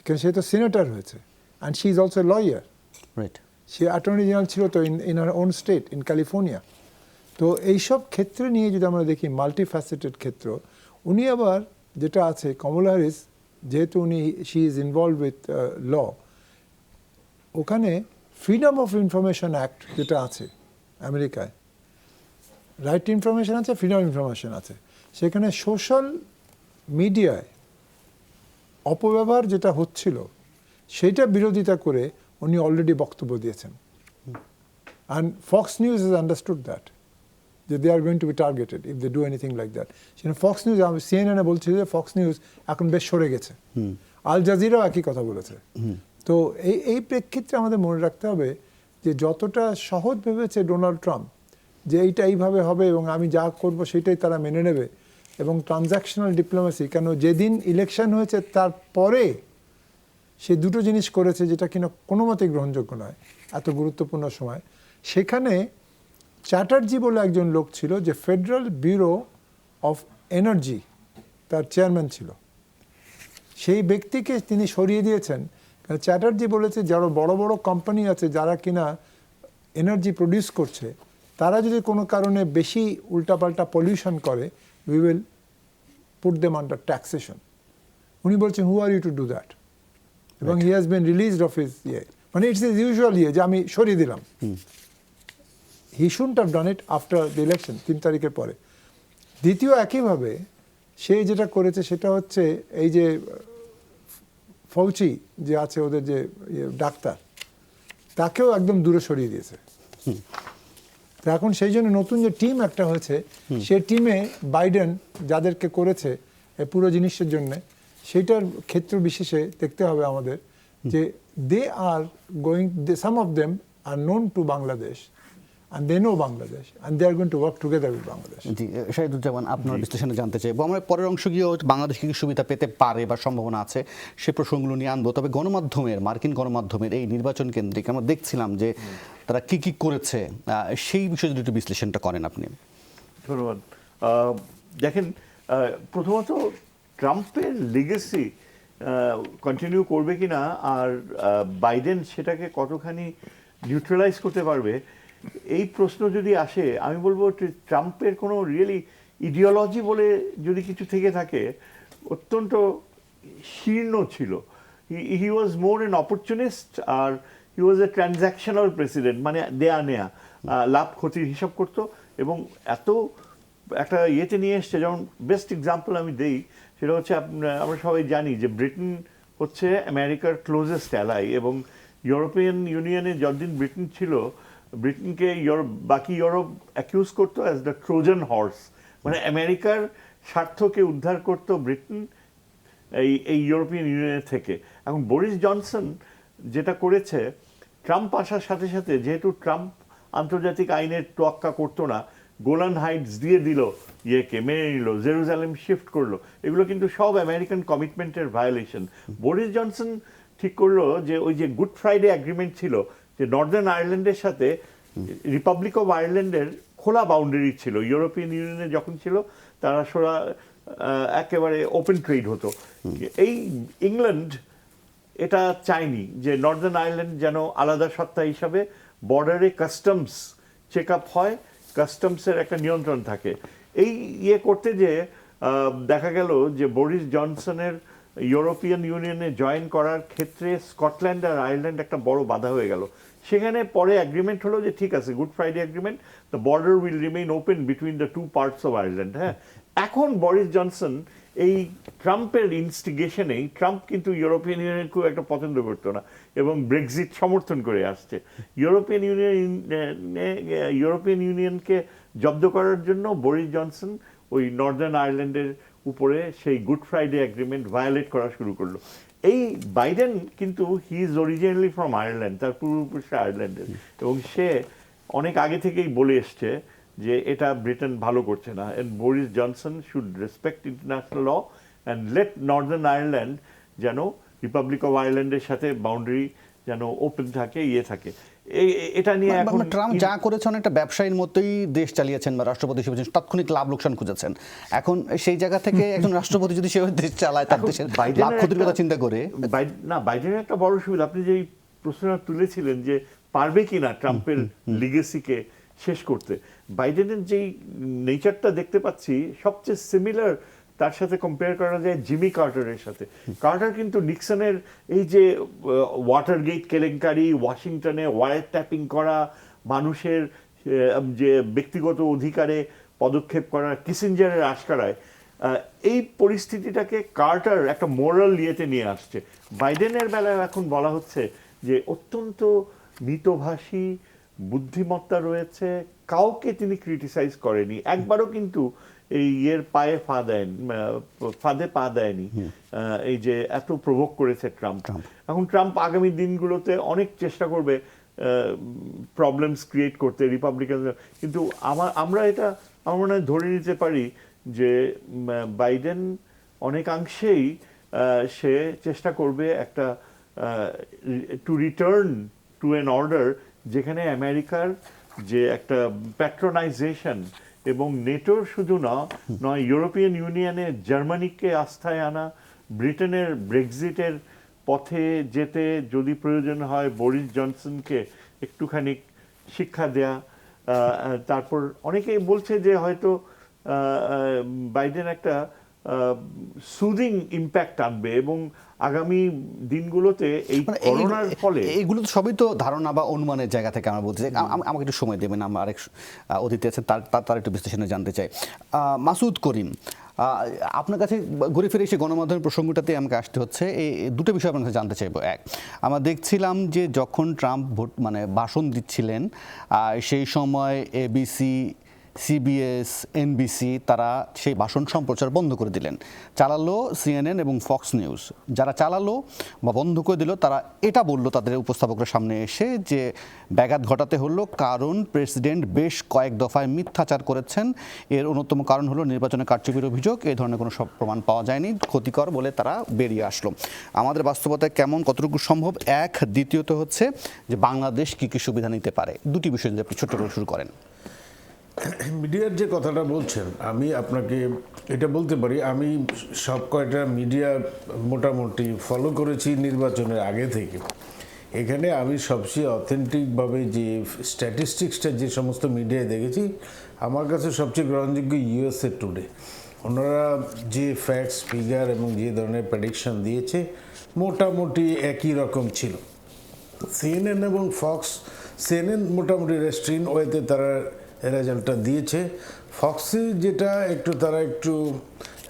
কারণ সে তো সিনেটর হয়েছে and she is also lawyer. Say attorney general ছিল তো in her own state, in California. তো এইসব ক্ষেত্রে নিয়ে যদি আমরা দেখি, মাল্টিফ্যাসেটেড ক্ষেত্র, উনি আবার যেটা আছে কমলা হ্যারিস, যেহেতু উনি she is involve with law, ওখানে ফ্রিডম অফ ইনফরমেশন অ্যাক্ট যেটা আছে আমেরিকায়, রাইট টু ইনফরমেশন আছে, ফ্রিডম অফ ইনফরমেশন আছে, সেখানে সোশ্যাল মিডিয়ায় অপব্যবহার যেটা হচ্ছিল সেটা বিরোধিতা করে উনি অলরেডি বক্তব্য দিয়েছেন। And Fox News has understood that যে they are going to be targeted if they do anything like that. সেখানে ফক্স নিউজ, সিএনএনে বলছে যে ফক্স নিউজ এখন বেশ সরে গেছে, আল জাজিরাও একই কথা বলেছে। তো এই প্রেক্ষিতে আমাদের মনে রাখতে হবে যে যতটা সহজ ভেবেছে ডোনাল্ড ট্রাম্প যে এইটা এইভাবে হবে এবং আমি যা করব সেটাই তারা মেনে নেবে, এবং ট্রানজ্যাকশনাল ডিপ্লোমেসি, কেন যেদিন ইলেকশন হয়েছে তারপরে সে দুটো জিনিস করেছে যেটা কিনা কোনো মতেই গ্রহণযোগ্য নয় এত গুরুত্বপূর্ণ সময়। সেখানে চ্যাটার্জি বলে একজন লোক ছিল যে ফেডারেল ব্যুরো অফ এনার্জি তার চেয়ারম্যান ছিল, সেই ব্যক্তিকে তিনি সরিয়ে দিয়েছেন। চ্যাটার্জি বলেছে যারা বড় বড় কোম্পানি আছে যারা কিনা এনার্জি প্রডিউস করছে, তারা যদি কোনো কারণে বেশি উল্টাপাল্টা পলিউশন করে, we will put them under taxation. উনি বলছেন who are you to do that, এবং he has been released of his মানে ইটস ইজ ইউজুয়াল যে আমি সরিয়ে দিলাম। He shouldn't have done it after the election, 3 তারিখের পরে। দ্বিতীয় একইভাবে সে যেটা করেছে সেটা হচ্ছে এই যে ফৌচি যে আছে ওদের যে ডাক্তার, তাকেও একদম দূরে সরিয়ে দিয়েছে। তো এখন সেই জন্য নতুন যে টিম একটা হয়েছে, সে টিমে বাইডেন যাদেরকে করেছে এই পুরো জিনিসের জন্য, সেইটার ক্ষেত্র বিশেষে দেখতে হবে আমাদের যে they are going, some of them are known to Bangladesh and they know Bangladesh and they are going to work together with Bangladesh. জি, শাহিদুজ্জামান, আপনার বিশ্লেষণে জানতে চাইবো। আমরা পরের অংশ গিয়েও বাংলাদেশ কি সুবিধা পেতে পারে বা সম্ভাবনা আছে সে প্রসঙ্গগুলো নিয়ে আনবো। তবে মার্কিন গণমাধ্যমের এই নির্বাচন কেন্দ্রিক আমরা দেখছিলাম যে তারা কি কি করেছে, সেই বিষয়ে যদি একটু বিশ্লেষণটা করেন আপনি। ধন্যবাদ। দেখেন, প্রথমত ট্রাম্পের লিগেসি কন্টিনিউ করবে কিনা আর বাইডেন সেটাকে কতখানি নিউট্রালাইজ করতে পারবে, এই প্রশ্ন যদি আসে, আমি বলবো ট্রাম্পের কোনো রিয়েলি ইডিওলজি বলে যদি কিছু থেকে থাকে অত্যন্ত শীর্ণ ছিল। হি ওয়াজ মোর এন অপরচুনিস্ট আর হি ওয়াজ এ ট্রানজ্যাকশনাল প্রেসিডেন্ট, মানে দেয়া নেয়া, লাভ ক্ষতির হিসাব করতো এবং এত একটা ইয়েতে নিয়ে এসছে। যেমন বেস্ট এক্সাম্পল আমি দেই, সেটা হচ্ছে আমরা সবাই জানি যে ব্রিটেন হচ্ছে আমেরিকার ক্লোজেস্ট অ্যালাই, এবং ইউরোপিয়ান ইউনিয়নে যতদিন ব্রিটেন ছিল ব্রিটেনকে বাকি ইউরোপ অ্যাকিউজ করতো অ্যাজ দ্য ট্রোজান হর্স, মানে আমেরিকার স্বার্থকে উদ্ধার করতো ব্রিটেন এই ইউরোপিয়ান ইউনিয়নের থেকে। এখন বরিস জনসন যেটা করেছে, ট্রাম্প আসার সাথে সাথে, যেহেতু ট্রাম্প আন্তর্জাতিক আইনের তোয়াক্কা করতো না, গোলান হাইটস দিয়ে দিল, মেনে নিল, জেরুজালেম শিফট করলো, এগুলো কিন্তু সব আমেরিকান কমিটমেন্টের ভায়োলেশন। বরিস জনসন ঠিক করলো যে ওই যে গুড ফ্রাইডে অ্যাগ্রিমেন্ট ছিল, যে নর্দার্ন আয়ারল্যান্ডের সাথে রিপাবলিক অফ আয়ারল্যান্ডের খোলা বাউন্ডারি ছিল, ইউরোপিয়ান ইউনিয়নে যখন ছিল তারা একেবারে ওপেন ট্রেড হতো। এই ইংল্যান্ড এটা চায়নি যে নর্দার্ন আয়ারল্যান্ড যেন আলাদা সত্তা হিসাবে বর্ডারে কাস্টমস চেক আপ হয়, কাস্টমসের একটা নিয়ন্ত্রণ থাকে। এই করতে যে দেখা গেল যে বরিস জনসনের ইউরোপিয়ান ইউনিয়নে জয়েন করার ক্ষেত্রে স্কটল্যান্ড আর আয়ারল্যান্ড একটা বড় বাধা হয়ে গেল। সেখানে পরে অ্যাগ্রিমেন্ট হলো যে ঠিক আছে, Good Friday Agreement, the border will remain open between the two parts of Ireland. হ্যাঁ, এখন বরিস জনসন এই ট্রাম্পের ইনস্টিগেশনেই, ট্রাম্প কিন্তু ইউরোপিয়ান ইউনিয়ন খুব একটা পছন্দ করতো না এবং ব্রেক্সিট সমর্থন করে আসছে। ইউরোপিয়ান ইউনিয়নকে জব্দ করার জন্য বরিস জনসন ওই নর্দার্ন আয়ারল্যান্ডের উপরে সেই গুড ফ্রাইডে অ্যাগ্রিমেন্ট ভায়োলেট করা শুরু করলো। এই বাইডেন কিন্তু he is originally from Ireland, তার পূর্বপুরুষ আয়ারল্যান্ডের, এবং সে অনেক আগে থেকেই বলে এসছে যে এটা ব্রিটেন ভালো করছে না, and Boris Johnson should respect international law and let Northern Ireland যেন রিপাবলিক অফ আয়ারল্যান্ডের সাথে বাউন্ডারি যেন ওপেন থাকে, থাকে। এটা নিয়ে এখন ট্রাম্প যা করেছেন একটা ব্যবসায়ীর মতোই দেশ চালিয়েছেন বা রাষ্ট্রপতি হিসেবে তাৎক্ষণিক লাভ লোকসান খুঁজেছেন। এখন সেই জায়গা থেকে একজন রাষ্ট্রপতি যদি সেভাবে দেশ চালায়, তার দেশের লাভ ক্ষতির কথা চিন্তা করে, না, বাইডেনের একটা বড় সুবিধা, আপনি যে প্রশ্নটা তুলেছিলেন যে পারবে কিনা ট্রাম্পের লিগেসিকে শেষ করতে, বাইডেনের যেই নেচারটা দেখতে পাচ্ছি সবচেয়ে সিমিলার তার সাথে কম্পেয়ার করা যায় জিমি কার্টারের সাথে। কার্টার কিন্তু নিক্সনের এই যে ওয়াটারগেট কেলেঙ্কারি, ওয়াশিংটনে ওয়ার ট্যাপিং করা, মানুষের যে ব্যক্তিগত অধিকারে পদক্ষেপ করা, কিসিঞ্জারের আশকারায়, এই পরিস্থিতিটাকে কার্টার একটা মোরাল ইয়েতে নিয়ে আসছে। বাইডেনের বেলায় এখন বলা হচ্ছে যে অত্যন্ত মিতভাষী, বুদ্ধিমত্তা রয়েছে, কাউকে তিনি ক্রিটিসাইজ করেনি, একবারও কিন্তু এই পায়ে ফাঁদে পা দেয়নি। এই যে এত প্রভোগ করেছে ট্রাম্প। এখন ট্রাম্প আগামী দিনগুলোতে অনেক চেষ্টা করবে প্রবলেমস ক্রিয়েট করতে রিপাবলিকান, কিন্তু আমরা এটা আমার মনে হয় ধরে নিতে পারি যে বাইডেন অনেকাংশেই সে চেষ্টা করবে একটা to return to an order, যেখানে আমেরিকার যে একটা প্যাট্রোনাইজেশন এবং নেটোর শুধু নয়, ইউরোপিয়ান ইউনিয়নে জার্মানিকে আস্থায় আনা, ব্রিটেনের ব্রেক্সিটের পথে যেতে যদি প্রয়োজন হয় বরিস জনসনকে একটুখানি শিক্ষা দেয়া। তারপর অনেকেই বলছে যে হয়তো বাইডেন একটা সুদিং ইম্প্যাক্ট আনবে এবং আগামী দিনগুলোতে এই করোনার ফলে, এইগুলো তো সবই তো ধারণা বা অনুমানের জায়গা থেকে আমরা বলতে চাই। আমাকে একটু সময় দেবেন, আমরা আরেক অতিথি আছে তার একটু বিশ্লেষণে জানতে চাই। মাসুদ করিম, আপনার কাছে ঘুরে ফিরে এসে গণমাধ্যমের প্রসঙ্গটাতে আমাকে আসতে হচ্ছে। এই দুটো বিষয় আপনার কাছে জানতে চাইবো। এক, আমরা দেখছিলাম যে যখন ট্রাম্প ভাষণ দিচ্ছিলেন, সেই সময় এবিসি, সিবিএস, এনবিসি তারা সেই ভাষণ সম্প্রচার বন্ধ করে দিলেন, চালালো সিএনএন এবং ফক্স নিউজ। যারা চালালো বা বন্ধ করে দিল তারা এটা বলল তাদের উপস্থাপকের সামনে এসে যে ব্যাঘাত ঘটাতে হলো কারণ প্রেসিডেন্ট বেশ কয়েক দফায় মিথ্যাচার করেছেন, এর অন্যতম কারণ হলো নির্বাচনে কারচুপির অভিযোগ, এই ধরনের কোনো সব প্রমাণ পাওয়া যায়নি, ক্ষতিকর বলে তারা বেরিয়ে আসলো। আমাদের বাস্তবতায় কেমন কতটুকু সম্ভব? এক, দ্বিতীয়ত হচ্ছে যে বাংলাদেশ কী কী সুবিধা নিতে পারে? দুটি বিষয় যদি আপনি ছোট্ট করে শুরু করেন। মিডিয়ার যে কথাটা বলছেন, আমি আপনাকে এটা বলতে পারি, আমি সব কয়টা মিডিয়া মোটামুটি ফলো করেছি নির্বাচনের আগে থেকে। এখানে আমি সবচেয়ে অথেন্টিকভাবে যে স্ট্যাটিস্টিক্সটা যে সমস্ত মিডিয়ায় দেখেছি, আমার কাছে সবচেয়ে গ্রহণযোগ্য ইউএসএ টুডে। ওনারা যে ফ্যাক্টস, ফিগার এবং যে ধরনের প্রেডিকশন দিয়েছে মোটামুটি একই রকম ছিল। সিএনএন এবং ফক্স, সিএনএন মোটামুটি রেস্ট্রিন ওয়েতে তারা রেজাল্টটা দিয়েছে, ফক্সে যেটা তারা একটু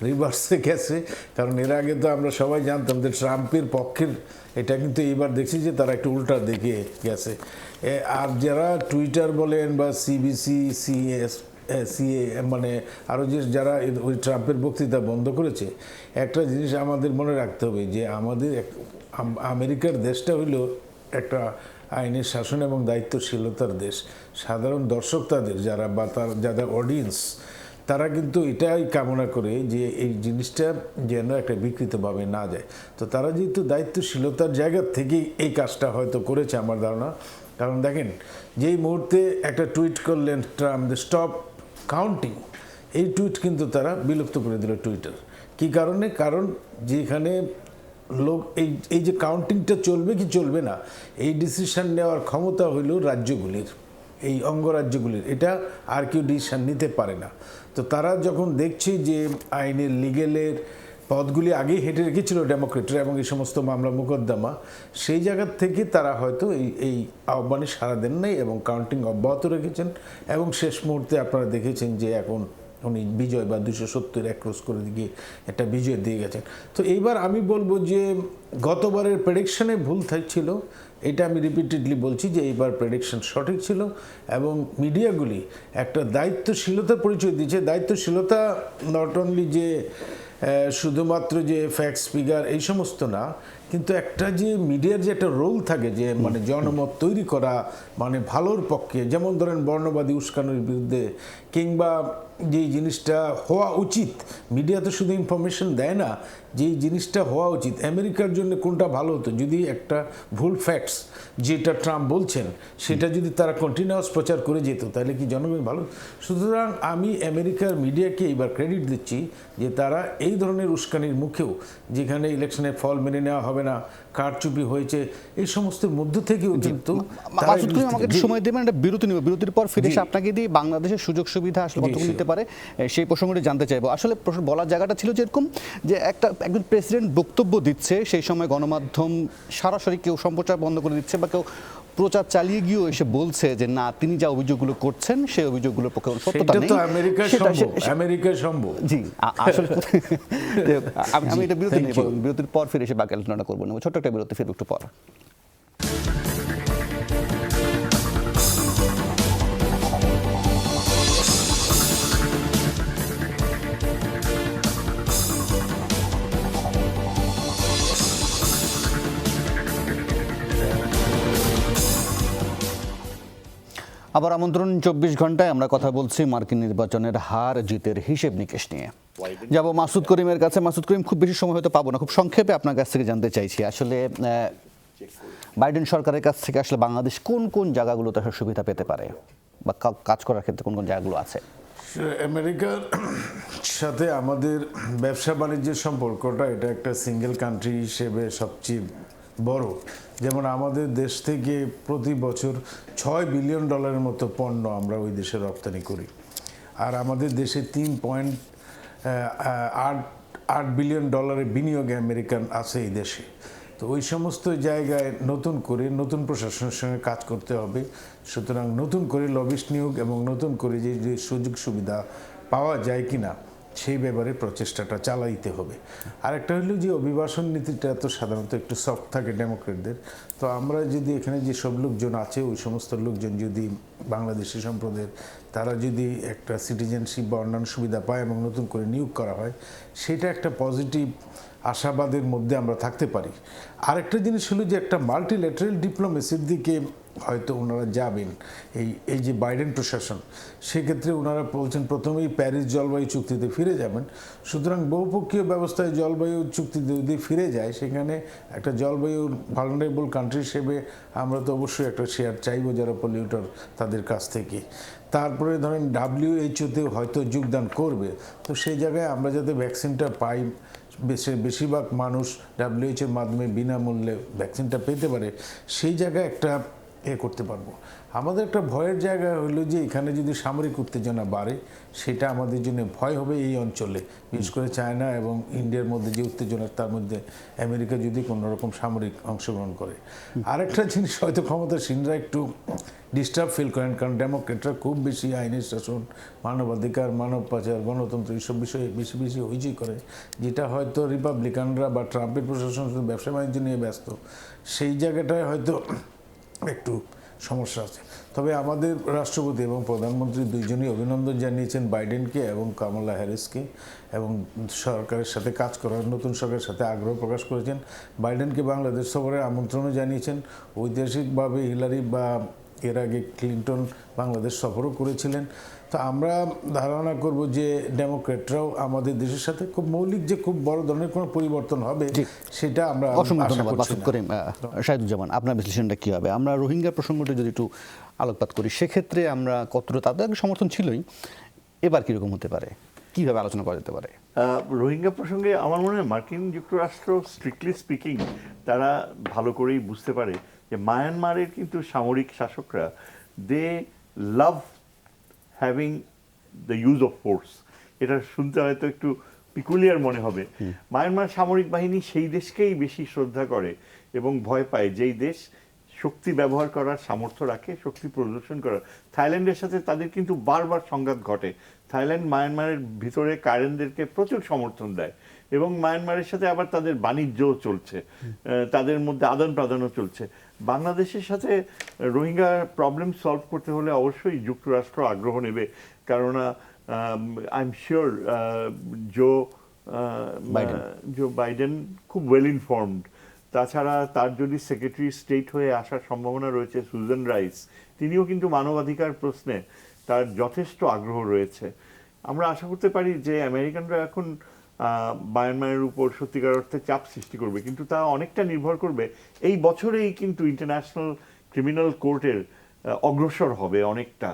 রিভার্সে গেছে, কারণ এর আগে তো আমরা সবাই জানতাম যে ট্রাম্পের পক্ষের, এটা কিন্তু এইবার দেখছি যে তারা একটু উল্টার দিকে গেছে। আর যারা টুইটার বলেন বা সিবিসি, সিএ মানে আরও যে যারা ওই ট্রাম্পের বক্তৃতা বন্ধ করেছে, একটা জিনিস আমাদের মনে রাখতে হবে যে আমাদের আমেরিকার দেশটা হইল একটা আইনের শাসন এবং দায়িত্বশীলতার দেশ। সাধারণ দর্শক তাদের যারা বা তার যাদের অডিয়েন্স, তারা কিন্তু এটাই কামনা করে যে এই জিনিসটা যেন একটা বিকৃতভাবে না যায়। তো তারা যেহেতু দায়িত্বশীলতার জায়গা থেকেই এই কাজটা হয়তো করেছে আমার ধারণা। কারণ দেখেন, যেই মুহূর্তে একটা টুইট করলেন ট্রাম্প, স্টপ কাউন্টিং, এই টুইট কিন্তু তারা বিলুপ্ত করে দিল টুইটার। কী কারণে? কারণ যেখানে লোক এই যে কাউন্টিংটা চলবে কি চলবে না, এই ডিসিশন নেওয়ার ক্ষমতা হইল রাজ্যগুলির, এই অঙ্গরাজ্যগুলির। এটা আর কেউ ডিসিশন নিতে পারে না। তো তারা যখন দেখছে যে আইনের লিগেলের পদগুলি আগেই হেঁটে রেখেছিল ডেমোক্রেটরা এবং এই সমস্ত মামলা মোকদ্দমা, সেই জায়গার থেকে তারা হয়তো এই আহ্বানে সাড়া দেন নাই এবং কাউন্টিং অব্যাহত রেখেছেন। এবং শেষ মুহূর্তে আপনারা দেখেছেন যে এখন উনি বিজয় বা 270 ক্রস করে দিয়ে একটা বিজয় দিয়ে গেছেন। তো এইবার আমি বলবো যে গতবারের প্রেডিকশনে ভুল থাকছিল, এটা আমি রিপিটেডলি বলছি যে এইবার প্রেডিকশন সঠিক ছিল এবং মিডিয়াগুলি একটা দায়িত্বশীলতার পরিচয় দিয়েছে। দায়িত্বশীলতা নট অনলি যে শুধুমাত্র যে ফ্যাক্টস ফিগার এই সমস্ত না, কিন্তু একটা যে মিডিয়ার যে একটা রোল থাকে, যে মানে জনমত তৈরি করা, মানে ভালোর পক্ষে, যেমন ধরেন বর্ণবাদী উস্কানির বিরুদ্ধে, কিংবা যেই জিনিসটা হওয়া উচিত। মিডিয়া তো শুধু ইনফরমেশন দেয় না, যেই জিনিসটা হওয়া উচিত আমেরিকার জন্য কোনটা ভালো হতো, যদি একটা ভুল ফ্যাক্টস যেটা ট্রাম্প বলছেন সেটা যদি তারা কন্টিনিউয়াস প্রচার করে যেত, তাহলে কি জনগণ ভালো? সুতরাং আমি আমেরিকার মিডিয়াকে এইবার ক্রেডিট দিচ্ছি যে তারা এই ধরনের উস্কানির মুখেও, যেখানে ইলেকশনের ফল মেনে নেওয়া হবে না, কারচুপি হয়েছে, এই সমস্ত মধ্য থেকেও কিন্তু মাসুদ করিম, আমাকে একটু সময় দেবেন, একটা বিরতি নিব, বিরতির পর ফিরে এসে আপনাকে দিয়ে বাংলাদেশের সুযোগ সুবিধা আসলে কতগুলো নিতে পারে সেই প্রসঙ্গটি জানতে চাইবো। আসলে বলার জায়গাটা ছিল যেরকম যে একজন প্রেসিডেন্ট বক্তব্য দিচ্ছে, সেই সময় গণমাধ্যম সরাসরি কেউ সম্প্রচার বন্ধ করে দিচ্ছে বা কেউ প্রচার চালিয়ে গিয়েও এসে বলছে যে না, তিনি যা অভিযোগগুলো করছেন সেই অভিযোগগুলোর পক্ষে কোনো সত্যতা নেই। আমেরিকা সম্ভব। জি, আসলে আমি এটা বিরতি নেব, বিরতির পর ফিরে এসে বাকি আলোচনা করবো। ছোট্ট একটা বিরতি, ফিরব একটু পর। আবার আমন্ত্রণ 24 ঘন্টায় আমরা কথা বলছি মার্কিন নির্বাচনের হার জিতের হিসেব নিকেশ নিয়ে। যাব মাসুদ করিমের কাছে। মাসুদ করিম, খুব বেশি সময় হয়তো পাবো না, খুব সংক্ষেপে আপনার কাছ থেকে জানতে চাইছি আসলে বাইডেন সরকারের কাছ থেকে আসলে বাংলাদেশ কোন কোন জায়গাগুলোতে সুবিধা পেতে পারে বা কাজ করার ক্ষেত্রে কোন কোন জায়গাগুলো আছে? আমেরিকার সাথে আমাদের ব্যবসা বাণিজ্যের সম্পর্কটা, এটা একটা সিঙ্গেল কান্ট্রি হিসেবে সবচেয়ে বড়। যেমন আমাদের দেশ থেকে প্রতি বছর $6 বিলিয়ন মতো পণ্য আমরা ওই দেশে রপ্তানি করি, আর আমাদের দেশে $3.8 বিলিয়ন বিনিয়োগ আমেরিকান আছে এই দেশে। তো ওই সমস্ত জায়গায় নতুন করে নতুন প্রশাসনের সঙ্গে কাজ করতে হবে। সুতরাং নতুন করে লবিস্ট নিয়োগ এবং নতুন করে যে সুযোগ সুবিধা পাওয়া যায় কিনা সেই ব্যাপারে প্রচেষ্টাটা চালাইতে হবে। আরেকটা হলো যে অভিবাসন নীতিটা তো সাধারণত একটু সফট থাকে ডেমোক্রেটদের। তো আমরা যদি এখানে যেসব লোকজন আছে, ওই সমস্ত লোকজন যদি বাংলাদেশি সম্প্রদায়ের, তারা যদি একটা সিটিজেনশিপ বা অন্যান্য সুবিধা পায় এবং নতুন করে নিয়োগ করা হয়, সেটা একটা পজিটিভ আশাবাদের মধ্যে আমরা থাকতে পারি। আরেকটা জিনিস হলো যে একটা মাল্টিল্যাটারাল ডিপ্লোমেসির দিকে হয়তো ওনারা যাবেন এই যে বাইডেন প্রশাসন। সেক্ষেত্রে ওনারা বলছেন প্রথমেই প্যারিস জলবায়ু চুক্তিতে ফিরে যাবেন। সুতরাং বহুপক্ষীয় ব্যবস্থায় জলবায়ু চুক্তিতে যদি ফিরে যায়, সেখানে একটা জলবায়ুর ভালনারেবল কান্ট্রি হিসেবে আমরা তো অবশ্যই একটা শেয়ার চাইবো যারা পলিউটার, তাদের কাছ থেকে। তারপরে ধরেন WHO-তেও হয়তো যোগদান করবে। তো সেই জায়গায় আমরা যাতে ভ্যাকসিনটা পাই, বেশিরভাগ মানুষ WHO-এর মাধ্যমে বিনামূল্যে ভ্যাকসিনটা পেতে পারে, সেই জায়গায় একটা করতে পারবো। আমাদের একটা ভয়ের জায়গা হলো যে এখানে যদি সামরিক উত্তেজনা বাড়ে সেটা আমাদের জন্য ভয় হবে এই অঞ্চলে, বিশেষ করে চায়না এবং ইন্ডিয়ার মধ্যে যে উত্তেজনা, তার মধ্যে আমেরিকা যদি কোনো রকম সামরিক অংশগ্রহণ করে। আরেকটা জিনিস হয়তো ক্ষমতাসীনরা একটু ডিস্টার্ব ফিল করেন, কারণ ডেমোক্রেটরা খুব বেশি আইনের শাসন, মানবাধিকার, মানব পাচার, গণতন্ত্র এইসব বিষয়ে বেশি বেশি হইচই করে, যেটা হয়তো রিপাবলিকানরা বা ট্রাম্পের প্রশাসন শুধু ব্যবসা বাণিজ্য নিয়ে ব্যস্ত, সেই জায়গাটায় হয়তো একটু সমস্যা আছে। তবে আমাদের রাষ্ট্রপতি এবং প্রধানমন্ত্রী দুইজনই অভিনন্দন জানিয়েছেন বাইডেনকে এবং কামালা হ্যারিসকে, এবং সরকারের সাথে কাজ করার, নতুন সরকারের সাথে আগ্রহ প্রকাশ করেছেন। বাইডেনকে বাংলাদেশ সফরের আমন্ত্রণও জানিয়েছেন। ঐতিহাসিকভাবে হিলারি বা এর আগে ক্লিন্টন বাংলাদেশ সফরও করেছিলেন। তো আমরা ধারণা করব যে ডেমোক্রেটরাও আমাদের দেশের সাথে খুব মৌলিক যে খুব বড় ধরনের কোনো পরিবর্তন হবে সেটা আমরা অসংখ্য আশা ধন্যবাদ করছি মাসুদ না। করিম। শাহিদুজ্জামান, আপনার বিশ্লেষণটা কী হবে? আমরা রোহিঙ্গা প্রসঙ্গটি যদি একটু আলোকপাত করি, সেক্ষেত্রে আমরা কতটা, তাদের সমর্থন ছিলই, এবার কীরকম হতে পারে, কীভাবে আলোচনা করা যেতে পারে? রোহিঙ্গা প্রসঙ্গে আমার মনে হয় মার্কিন যুক্তরাষ্ট্র স্ট্রিক্টলি স্পিকিং তারা ভালো করেই বুঝতে পারে যে মায়ানমারের কিন্তু সামরিক শাসকরা they love having the use of force. এটা শুনতে হয়তো একটু পিকুলিয়ার মনে হবে। মায়ানমার সামরিক বাহিনী সেই দেশকেই বেশি শ্রদ্ধা করে এবং ভয় পায় যেই দেশ শক্তি ব্যবহার করার সামর্থ্য রাখে, শক্তি প্রদর্শন করার। থাইল্যান্ডের সাথে তাদের কিন্তু বারবার সংঘাত ঘটে। থাইল্যান্ড মায়ানমারের ভিতরে কারেনদেরকে প্রচুর সমর্থন দেয় এবং মায়ানমারের সাথে আবার তাদের বাণিজ্যও চলছে, তাদের মধ্যে আদান প্রদানও চলছে। বাংলাদেশের সাথে রোহিঙ্গা প্রবলেম সলভ করতে হলে অবশ্যই যুক্তরাষ্ট্র আগ্রহ নেবে, কেননা I am sure Joe Biden খুব ওয়েল ইনফর্মড। তাছাড়া তার যদি সেক্রেটারি স্টেট হয়ে আসার সম্ভাবনা রয়েছে সুজান রাইস, তিনিও কিন্তু মানবাধিকার প্রশ্নে তার যথেষ্ট আগ্রহ রয়েছে। আমরা আশা করতে পারি যে আমেরিকানরা এখন মায়ানমারের উপর সত্যিকার অর্থে চাপ সৃষ্টি করবে, কিন্তু তা অনেকটা নির্ভর করবে এই বছরেই কিন্তু ইন্টারন্যাশনাল ক্রিমিনাল কোর্টের অগ্রসর হবে অনেকটা।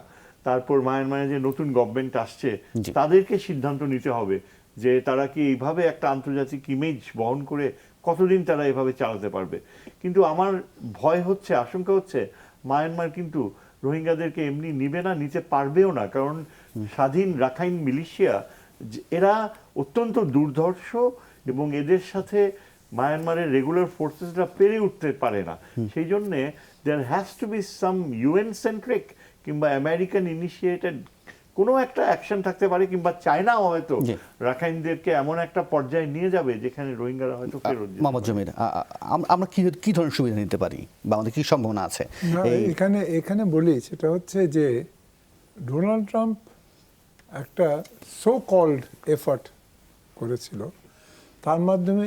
তারপর মায়ানমারে যে নতুন গভর্নমেন্ট আসছে তাদেরকে সিদ্ধান্ত নিতে হবে যে তারা কি এইভাবে একটা আন্তর্জাতিক ইমেজ বহন করে কতদিন তারা এভাবে চালাতে পারবে। কিন্তু আমার ভয় হচ্ছে, আশঙ্কা হচ্ছে মায়ানমার কিন্তু রোহিঙ্গাদেরকে এমনি নিবে না, নিতে পারবেও না, কারণ স্বাধীন রাখাইন মিলিশিয়া এরা অত্যন্ত দুর্ধর্ষ এবং এদের সাথে মায়ানমারের রেগুলার ফোর্সেসরা পেরে উঠতে পারে না। সেই জন্যে there has to be some UN centric কিংবা আমেরিকান ইনিশিয়েটেড কোনো একটা অ্যাকশন থাকতে পারে, কিংবা চায়নাও হয়তো রাখাইনদেরকে এমন একটা পর্যায়ে নিয়ে যাবে যেখানে রোহিঙ্গারা হয়তো ফেরত যাবে। মোহাম্মদ জমির, আমরা কি ধরনের সুবিধা নিতে পারি বা আমাদের কি সম্ভাবনা আছে? এখানে বলি, সেটা হচ্ছে যে ডোনাল্ড ট্রাম্প একটা সো কল্ড এফার্ট করেছিল, তার মাধ্যমে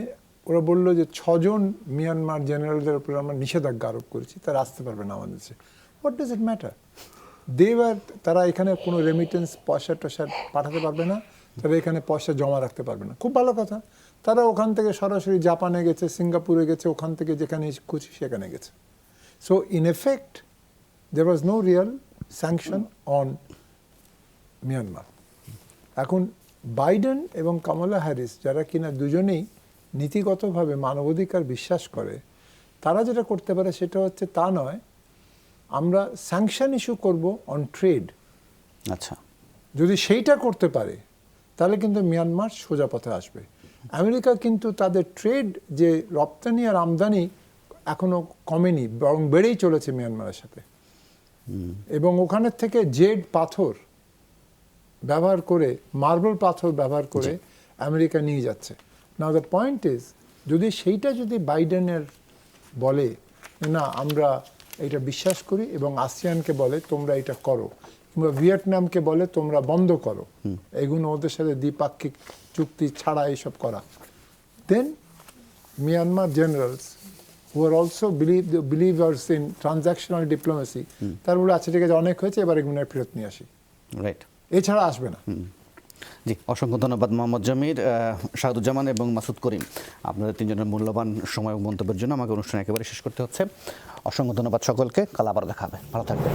ওরা বললো যে 6 জন মিয়ানমার জেনারেলদের উপর আমরা নিষেধাজ্ঞা আরোপ করেছি, তারা আসতে পারবে না আমাদের দেশে। What does it matter? তারা এখানে কোনো রেমিটেন্স পয়সা টয়সা পাঠাতে পারবে না, তারা এখানে পয়সা জমা রাখতে পারবে না। খুব ভালো কথা, তারা ওখান থেকে সরাসরি জাপানে গেছে, সিঙ্গাপুরে গেছে, ওখান থেকে যেখানে খুশি সেখানে গেছে। So in effect there was no real sanction on Myanmar. এখন বাইডেন এবং কামালা হ্যারিস, যারা কিনা দুজনেই নীতিগতভাবে মানবাধিকার বিশ্বাস করে, তারা যেটা করতে পারে সেটা হচ্ছে তা নয়, আমরা স্যাংশন ইস্যু করব অন ট্রেড। আচ্ছা, যদি সেইটা করতে পারে তাহলে কিন্তু মিয়ানমার সোজা পথে আসবে। আমেরিকা কিন্তু তাদের ট্রেড যে রপ্তানি আর আমদানি এখনো কমেনি, বরং বেড়েই চলেছে মিয়ানমারের সাথে। এবং ওখানের থেকে জেড পাথর ব্যবহার করে, মার্বেল পাথর ব্যবহার করে আমেরিকা নিয়ে যাচ্ছে। নাও দ্য পয়েন্ট ইজ, যদি বাইডেনের বলে না আমরা এটা বিশ্বাস করি, এবং আসিয়ানকে বলে তোমরা এটা করো, কিংবা ভিয়েতনামকে বলে তোমরা বন্ধ করো, এগুলো ওদের সাথে দ্বিপাক্ষিক চুক্তি ছাড়া এইসব করা, then Myanmar generals who are also believers in transactional diplomacy, তার বলে আচ্ছা ঠিক আছে অনেক হয়েছে, এবার এগুলো ফেরত নিয়ে আসি, রাইট, এছাড়া আসবে না। জি, অসংখ্য ধন্যবাদ মোহাম্মদ জমির, শাহাদুজ্জামান এবং মাসুদ করিম, আপনাদের তিনজনের মূল্যবান সময় ও মন্তব্যের জন্য আমাকে অনুষ্ঠান একেবারে শেষ করতে হচ্ছে। অসংখ্য ধন্যবাদ সকলকে, কাল আবার দেখা হবে, ভালো থাকবেন।